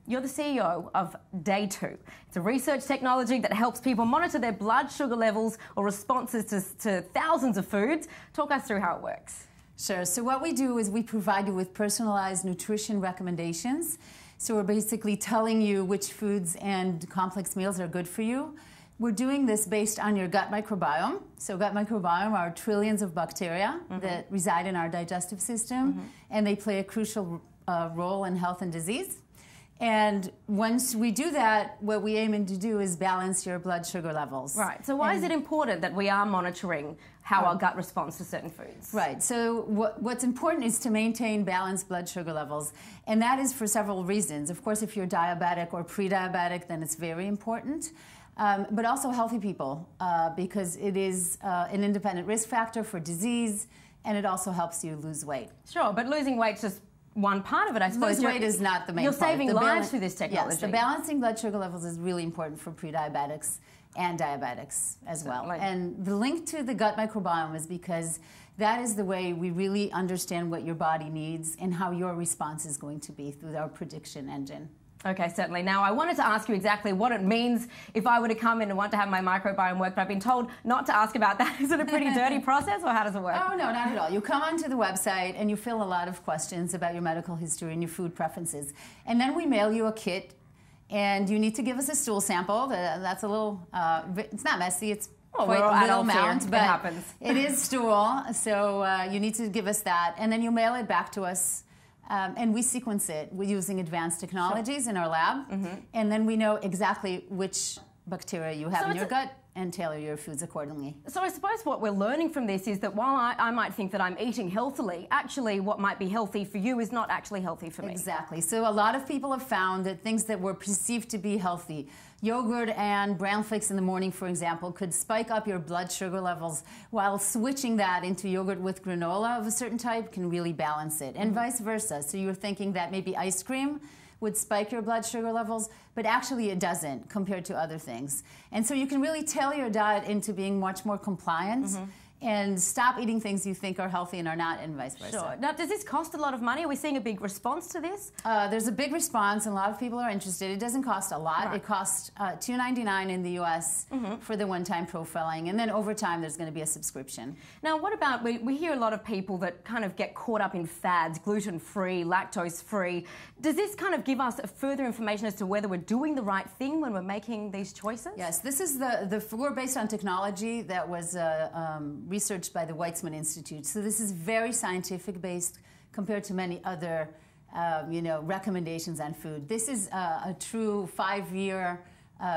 You're the CEO of Day Two. It's a research technology that helps people monitor their blood sugar levels or responses to thousands of foods. Talk us through how it works. Sure. So what we do is we provide you with personalized nutrition recommendations. So we're basically telling you which foods and complex meals are good for you. We're doing this based on your gut microbiome. So gut microbiome are trillions of bacteria that reside in our digestive system, and they play a crucial role in health and disease. And once we do that, what we aim to do is balance your blood sugar levels. Right. So why is it important that we are monitoring how our gut responds to certain foods? Right. So what's important is to maintain balanced blood sugar levels. And that is for several reasons. Of course, if you're diabetic or pre-diabetic, then it's very important. But also healthy people, because it is an independent risk factor for disease, and it also helps you lose weight. Sure, but losing weight's just one part of it, I suppose. Losing weight is not the main part. You're saving lives through this technology. Yes, the balancing blood sugar levels is really important for pre-diabetics and diabetics as well. Certainly. And the link to the gut microbiome is because that is the way we really understand what your body needs and how your response is going to be through our prediction engine. Okay, certainly. Now, I wanted to ask you exactly what it means if I were to come in and want to have my microbiome work, but I've been told not to ask about that. Is it a pretty dirty process, or how does it work? Oh, no, not at all. You come onto the website and you fill a lot of questions about your medical history and your food preferences. And then we mail you a kit, and you need to give us a stool sample. That's a little, it's not messy, it's quite a little amount, but it happens. It is stool, so you need to give us that. And then you mail it back to us. And we sequence it using advanced technologies in our lab, and then we know exactly which bacteria you have in your gut and tailor your foods accordingly. So I suppose what we're learning from this is that while I might think that I'm eating healthily, actually what might be healthy for you is not actually healthy for me. Exactly. So a lot of people have found that things that were perceived to be healthy, yogurt and brown flakes in the morning, for example, could spike up your blood sugar levels, while switching that into yogurt with granola of a certain type can really balance it, and vice versa. So you're thinking that maybe ice cream would spike your blood sugar levels, but actually it doesn't compared to other things. And so you can really tailor your diet into being much more compliant and stop eating things you think are healthy and are not, and vice versa. Sure. Now, does this cost a lot of money? Are we seeing a big response to this? There's a big response, and a lot of people are interested. It doesn't cost a lot. Right. It costs $2.99 in the U.S. For the one-time profiling, and then over time there's going to be a subscription. Now, what about, we hear a lot of people that kind of get caught up in fads, gluten-free, lactose-free. Does this kind of give us further information as to whether we're doing the right thing when we're making these choices? Yes, this is we're based on technology that was researched by the Weizmann Institute. So this is very scientific based compared to many other recommendations on food. This is a true 5-year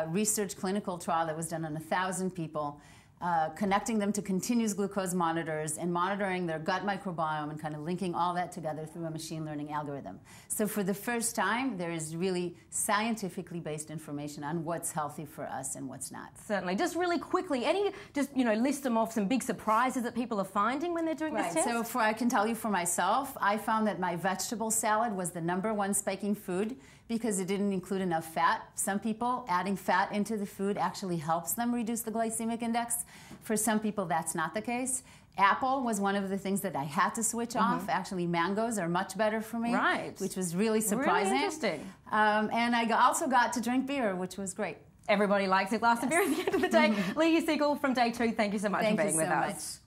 research clinical trial that was done on 1,000 people, connecting them to continuous glucose monitors and monitoring their gut microbiome and kind of linking all that together through a machine learning algorithm. So for the first time, there is really scientifically based information on what's healthy for us and what's not. Certainly. Just really quickly, list them off some big surprises that people are finding when they're doing this test? So I can tell you for myself, I found that my vegetable salad was the #1 spiking food because it didn't include enough fat. Some people, adding fat into the food actually helps them reduce the glycemic index. For some people, that's not the case. Apple was one of the things that I had to switch off. Actually, mangoes are much better for me, which was really surprising. Really interesting. And I also got to drink beer, which was great. Everybody likes a glass of beer at the end of the day. Lihi Segal from Day Two, thank you so much for being with us.